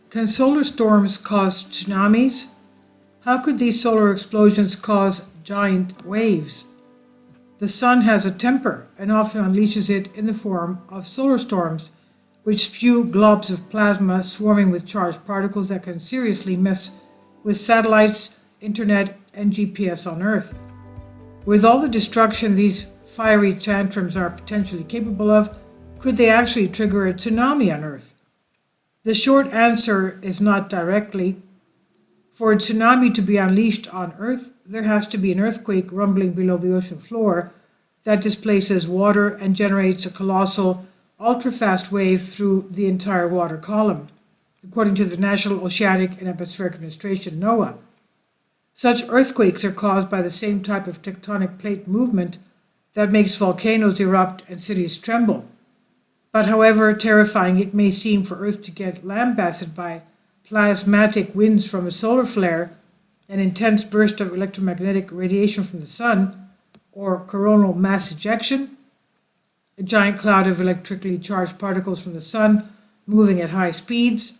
Can solar storms cause tsunamis? How could these solar explosions cause giant waves? The sun has a temper and often unleashes it in the form of solar storms, which spew globs of plasma swarming with charged particles that can seriously mess with satellites, internet, and GPS on Earth. With all the destruction these fiery tantrums are potentially capable of, could they actually trigger a tsunami on Earth? The short answer is not directly. For a tsunami to be unleashed on Earth, there has to be an earthquake rumbling below the ocean floor that displaces water and generates a colossal, ultra-fast wave through the entire water column, according to the National Oceanic and Atmospheric Administration, NOAA. Such earthquakes are caused by the same type of tectonic plate movement that makes volcanoes erupt and cities tremble. But however terrifying it may seem for Earth to get lambasted by plasmatic winds from a solar flare, an intense burst of electromagnetic radiation from the sun, or coronal mass ejection, a giant cloud of electrically charged particles from the sun moving at high speeds,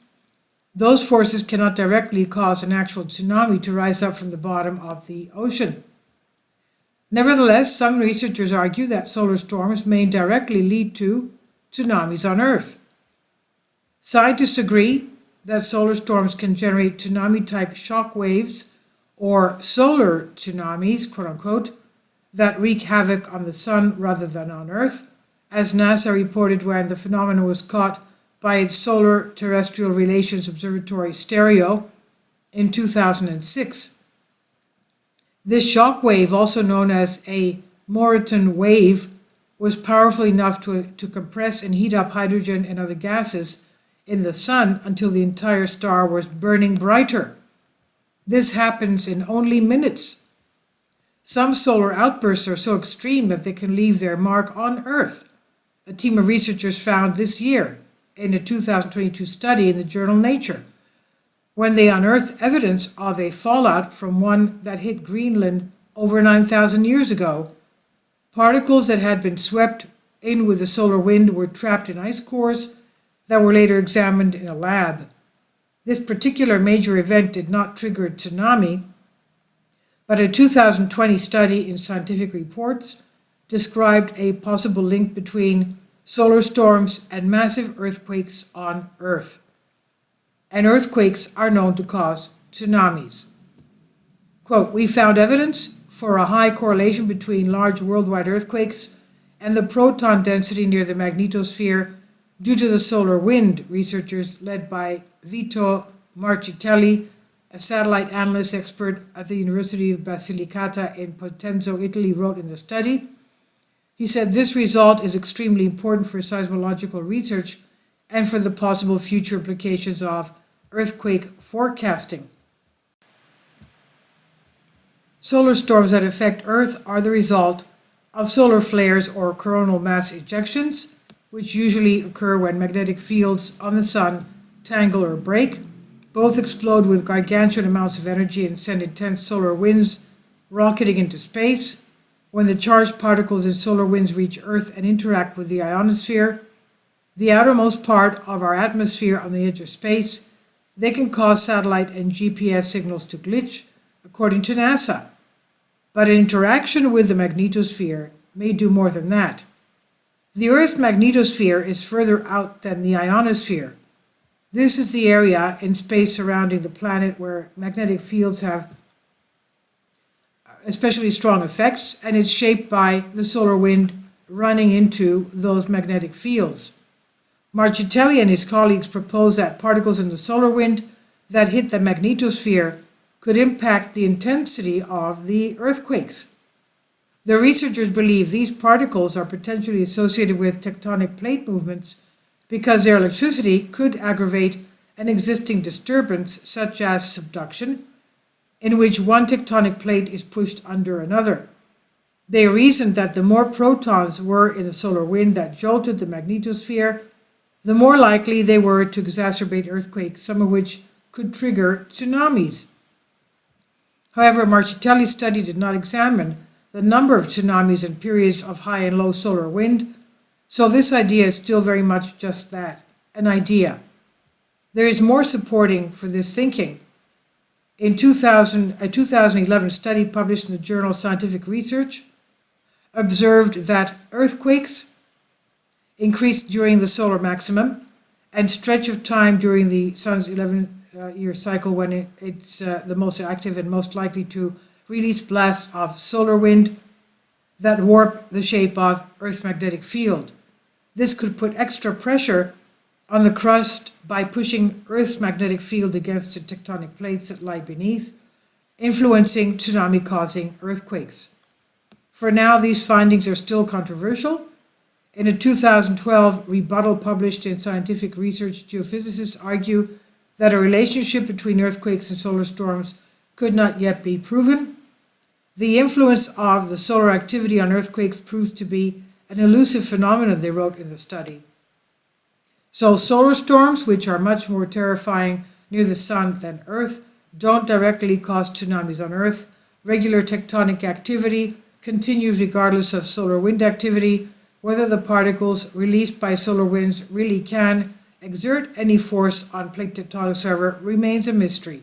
those forces cannot directly cause an actual tsunami to rise up from the bottom of the ocean. Nevertheless, some researchers argue that solar storms may indirectly lead to tsunamis on Earth. Scientists agree that solar storms can generate tsunami-type shock waves, or solar tsunamis, quote-unquote, that wreak havoc on the sun rather than on Earth, as NASA reported when the phenomenon was caught by its Solar Terrestrial Relations Observatory STEREO in 2006. This shock wave, also known as a Moreton wave, was powerful enough to compress and heat up hydrogen and other gases in the sun until the entire star was burning brighter. This happens in only minutes. Some solar outbursts are so extreme that they can leave their mark on Earth. A team of researchers found this year in a 2022 study in the journal Nature, when they unearthed evidence of a fallout from one that hit Greenland over 9,000 years ago. Particles that had been swept in with the solar wind were trapped in ice cores that were later examined in a lab. This particular major event did not trigger a tsunami, but a 2020 study in Scientific Reports described a possible link between solar storms and massive earthquakes on Earth. And earthquakes are known to cause tsunamis. Quote, "We found evidence for a high correlation between large worldwide earthquakes and the proton density near the magnetosphere due to the solar wind," researchers led by Vito Marchitelli, a satellite analyst expert at the University of Basilicata in Potenza, Italy, wrote in the study. He said this result is extremely important for seismological research and for the possible future implications of earthquake forecasting. Solar storms that affect Earth are the result of solar flares or coronal mass ejections, which usually occur when magnetic fields on the sun tangle or break. Both explode with gargantuan amounts of energy and send intense solar winds rocketing into space. When the charged particles in solar winds reach Earth and interact with the ionosphere, the outermost part of our atmosphere on the edge of space, they can cause satellite and GPS signals to glitch, according to NASA. But an interaction with the magnetosphere may do more than that. The Earth's magnetosphere is further out than the ionosphere. This is the area in space surrounding the planet where magnetic fields have especially strong effects, and it's shaped by the solar wind running into those magnetic fields. Marchitelli and his colleagues proposed that particles in the solar wind that hit the magnetosphere could impact the intensity of the earthquakes. The researchers believe these particles are potentially associated with tectonic plate movements because their electricity could aggravate an existing disturbance such as subduction, in which one tectonic plate is pushed under another. They reasoned that the more protons were in the solar wind that jolted the magnetosphere, the more likely they were to exacerbate earthquakes, some of which could trigger tsunamis. However, Marchitelli's study did not examine the number of tsunamis in periods of high and low solar wind, so this idea is still very much just that, an idea. There is more supporting for this thinking. In a 2011 study published in the journal Scientific Research observed that earthquakes increased during the solar maximum and stretch of time during the sun's 11-year cycle when it's the most active and most likely to release blasts of solar wind that warp the shape of Earth's magnetic field. This could put extra pressure on the crust by pushing Earth's magnetic field against the tectonic plates that lie beneath, influencing tsunami-causing earthquakes. For now, these findings are still controversial. In a 2012 rebuttal published in Scientific Research, geophysicists argue that a relationship between earthquakes and solar storms could not yet be proven. The influence of the solar activity on earthquakes proves to be an elusive phenomenon, they wrote in the study. So solar storms, which are much more terrifying near the sun than Earth, don't directly cause tsunamis on Earth. Regular tectonic activity continues regardless of solar wind activity. Whether the particles released by solar winds really can exert any force on plate tectonics, however, remains a mystery.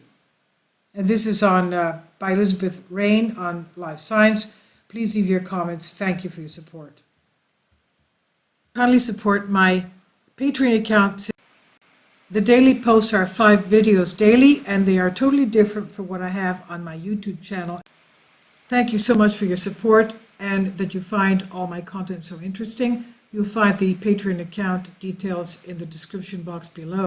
And this is by Elizabeth Rain on Life Science. Please leave your comments. Thank you for your support. Kindly support my Patreon account. The daily posts are 5 videos daily, and they are totally different from what I have on my YouTube channel. Thank you so much for your support and that you find all my content so interesting. You'll find the Patreon account details in the description box below.